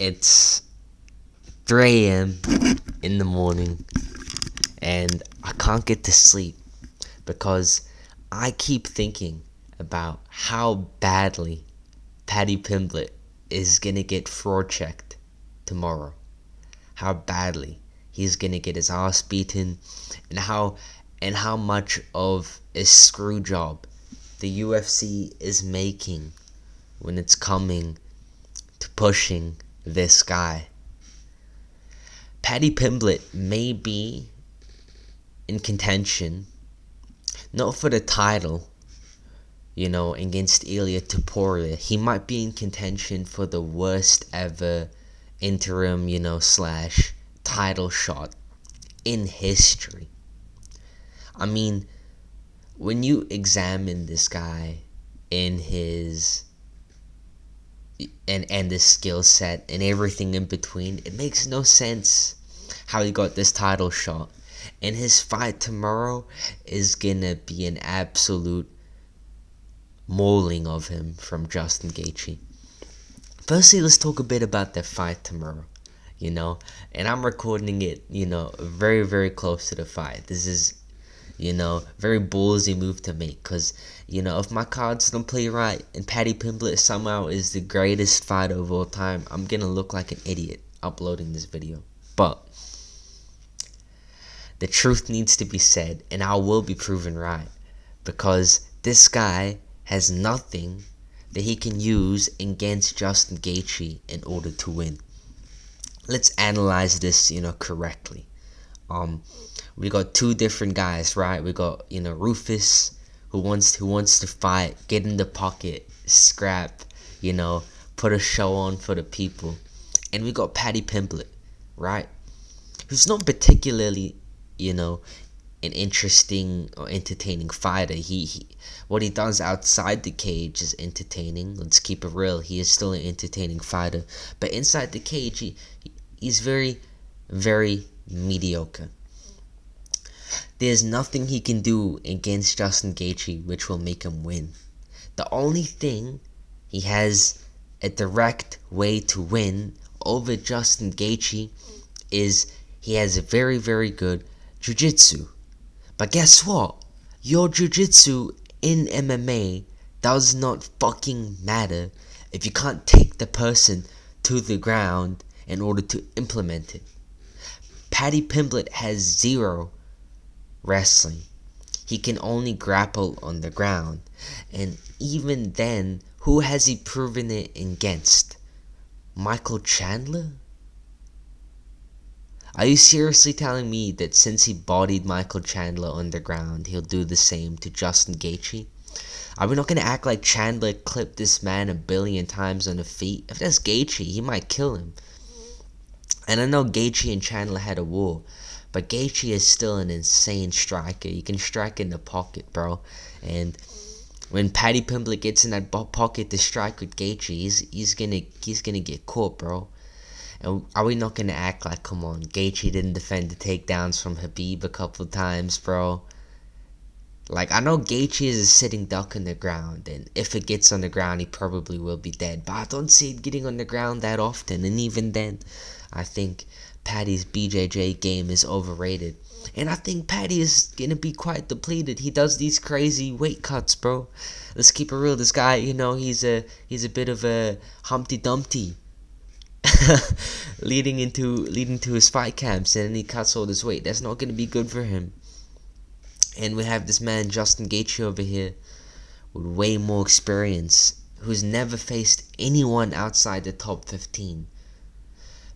It's 3 a.m. in the morning, and I can't get to sleep because I keep thinking about how badly Paddy Pimblett is gonna get fraud checked tomorrow. How badly he's gonna get his ass beaten, and how much of a screw job the UFC is making when it's coming to pushing this guy. Paddy Pimblett may be in contention, not for the title, against Ilia Topuria. He might be in contention for the worst ever interim, slash title shot in history. I mean, when you examine this guy in his and the skill set and everything in between, it makes no sense how he got this title shot. And his fight tomorrow is gonna be an absolute mauling of him from Justin Gaethje. Firstly, let's talk a bit about the fight tomorrow, and I'm recording it, very, very close to the fight. This is, very ballsy move to make, because, if my cards don't play right and Paddy Pimblett somehow is the greatest fighter of all time, I'm gonna look like an idiot uploading this video. But the truth needs to be said, and I will be proven right, because this guy has nothing that he can use against Justin Gaethje in order to win. Let's analyze this, correctly. We got two different guys, right? We got, Rufus, who wants to fight, get in the pocket, scrap, put a show on for the people. And we got Paddy Pimblett, right? Who's not particularly, an interesting or entertaining fighter. He what he does outside the cage is entertaining. Let's keep it real. He is still an entertaining fighter. But inside the cage, he's very, very mediocre. There's nothing he can do against Justin Gaethje which will make him win. The only thing he has a direct way to win over Justin Gaethje is he has a very, very good jiu-jitsu. But guess what? Your jiu-jitsu in MMA does not fucking matter if you can't take the person to the ground in order to implement it. Paddy Pimblett has zero wrestling. He can only grapple on the ground. And even then, who has he proven it against? Michael Chandler? Are you seriously telling me that since he bodied Michael Chandler on the ground, he'll do the same to Justin Gaethje? Are we not going to act like Chandler clipped this man 1 billion times on the feet? If that's Gaethje, he might kill him. And I know Gaethje and Chandler had a war, but Gaethje is still an insane striker. He can strike in the pocket, bro. And when Paddy Pimblett gets in that pocket to strike with Gaethje, he's gonna get caught, bro. And are we not gonna act like, come on, Gaethje didn't defend the takedowns from Khabib a couple of times, bro? Like, I know Gaethje is a sitting duck on the ground, and if it gets on the ground, he probably will be dead. But I don't see it getting on the ground that often, and even then, I think Paddy's BJJ game is overrated. And I think Paddy is gonna be quite depleted. He does these crazy weight cuts, bro. Let's keep it real. This guy, he's a bit of a Humpty Dumpty. leading to his fight camps, and then he cuts all this weight. That's not gonna be good for him. And we have this man Justin Gaethje over here with way more experience, who's never faced anyone outside the top 15.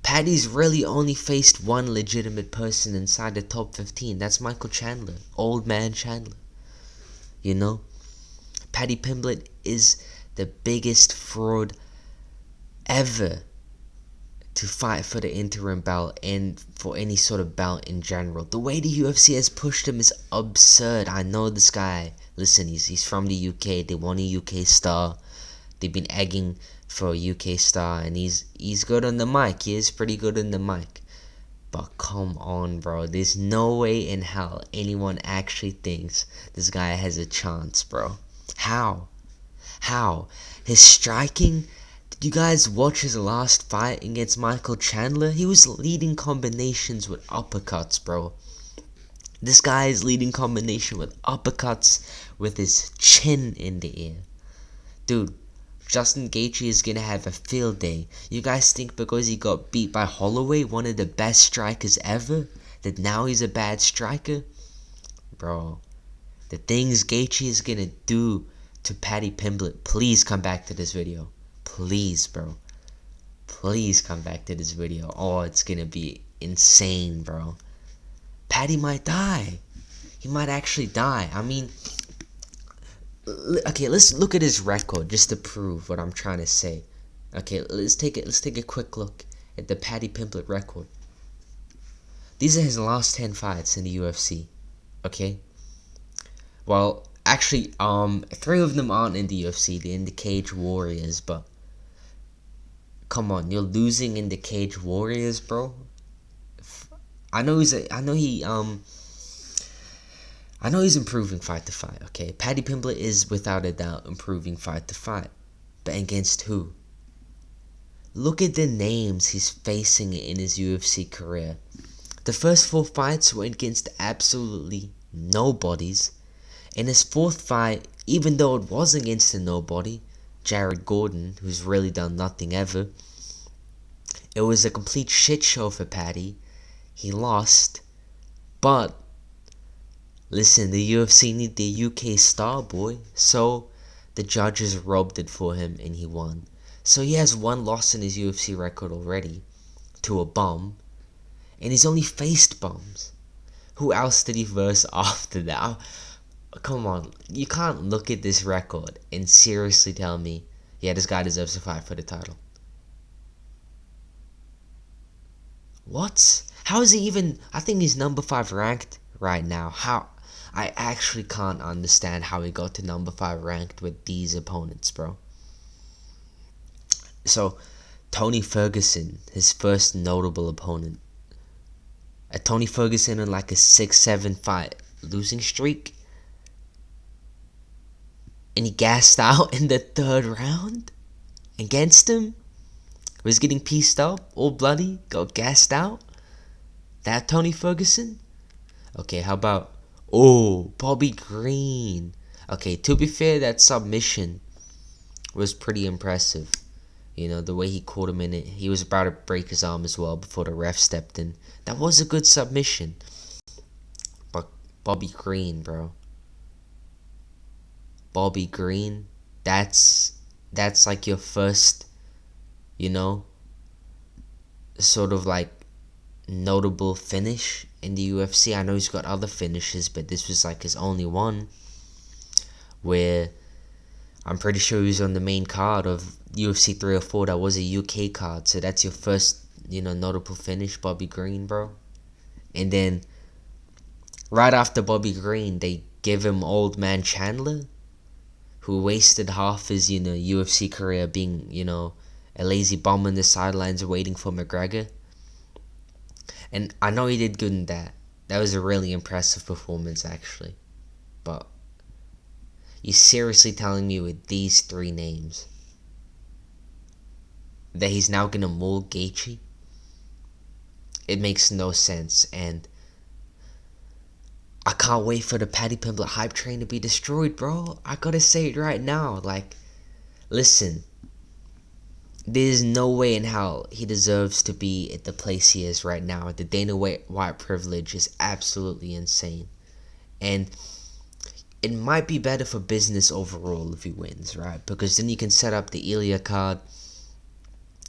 Paddy's really only faced one legitimate person inside the top 15. That's Michael Chandler, old man Chandler. Paddy Pimblett is the biggest fraud ever to fight for the interim belt and for any sort of belt in general. The way the UFC has pushed him is absurd. I know this guy. Listen, he's from the UK. They want a UK star. They've been egging for a UK star, and he's good on the mic. He is pretty good on the mic. But come on, bro. There's no way in hell anyone actually thinks this guy has a chance, bro. How? His striking... You guys watch his last fight against Michael Chandler? He was leading combinations with uppercuts, bro. This guy is leading combination with uppercuts with his chin in the air. Dude, Justin Gaethje is gonna have a field day. You guys think because he got beat by Holloway, one of the best strikers ever, that now he's a bad striker? Bro, the things Gaethje is gonna do to Paddy Pimblett. Please come back to this video. Please, bro. Please come back to this video. Oh, it's gonna be insane, bro. Paddy might die. He might actually die. I mean, okay, let's look at his record just to prove what I'm trying to say. Okay, let's take a quick look at the Paddy Pimblett record. These are his last 10 fights in the UFC. Okay? Well, actually, 3 of them aren't in the UFC. They're in the Cage Warriors, but come on, you're losing in the Cage Warriors, bro. I know he's improving fight to fight, okay? Paddy Pimblett is without a doubt improving fight to fight. But against who? Look at the names he's facing in his UFC career. The first 4 fights were against absolutely nobodies. In his 4th fight, even though it was against a nobody, Jared Gordon, who's really done nothing ever, it was a complete shit show for Paddy. He lost, but listen, the UFC need the UK star, boy. So the judges robbed it for him and he won. So he has 1 loss in his UFC record already to a bum, and he's only faced bums. Who else did he verse after that? Come on, you can't look at this record and seriously tell me, yeah, this guy deserves to fight for the title. What? How is he even? I think he's number 5 ranked right now. How? I actually can't understand how he got to number 5 ranked with these opponents, bro. So, Tony Ferguson, his first notable opponent. Tony Ferguson in like a 6-7 fight losing streak. And he gassed out in the 3rd round against him. Was getting pieced up, all bloody, got gassed out. That Tony Ferguson? Okay, how about, Bobby Green. Okay, to be fair, that submission was pretty impressive. You know, the way he caught him in it. He was about to break his arm as well before the ref stepped in. That was a good submission. But Bobby Green, bro. Bobby Green, that's like your first, you know, sort of like notable finish in the UFC. I know he's got other finishes, but this was like his only one, where I'm pretty sure he was on the main card of UFC 304. That was a UK card, so that's your first, you know, notable finish, Bobby Green, bro. And then right after Bobby Green, they give him Old Man Chandler, who wasted half his, you know, UFC career being, you know, a lazy bum on the sidelines waiting for McGregor. And I know he did good in that. That was a really impressive performance, actually. But you're seriously telling me with these 3 names that he's now gonna maul Gaethje? It makes no sense, and I can't wait for the Paddy Pimblett hype train to be destroyed, bro. I gotta say it right now. Like, listen, there's no way in hell he deserves to be at the place he is right now. The Dana White privilege is absolutely insane. And it might be better for business overall if he wins, right? Because then you can set up the Ilya card.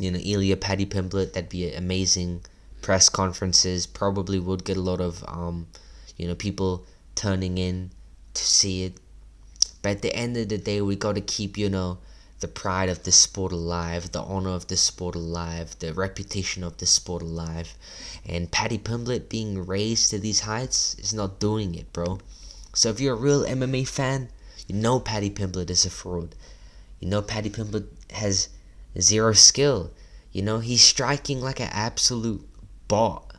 You know, Ilya, Paddy Pimblett, that'd be amazing. Press conferences, probably would get a lot of, you know, people turning in to see it. But at the end of the day, we gotta keep, you know, the pride of the sport alive, the honor of the sport alive, the reputation of the sport alive. And Paddy Pimblett being raised to these heights is not doing it, bro. So if you're a real MMA fan, you know Paddy Pimblett is a fraud. You know Paddy Pimblett has 0 skill. You know, he's striking like an absolute bot,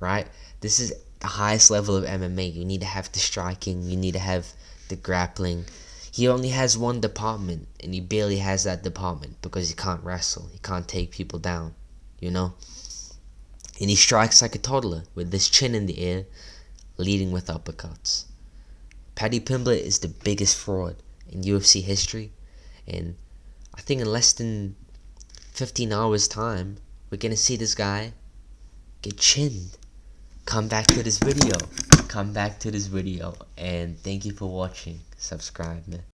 right? This is the highest level of MMA. You need to have the striking, you need to have the grappling, He only has one department, and he barely has that department because he can't wrestle. He can't take people down, you know? And he strikes like a toddler with his chin in the air, leading with uppercuts. Paddy Pimblett is the biggest fraud in UFC history, and I think in less than 15 hours time, we're gonna see this guy get chinned. Come back to this video, and thank you for watching. Subscribe, man.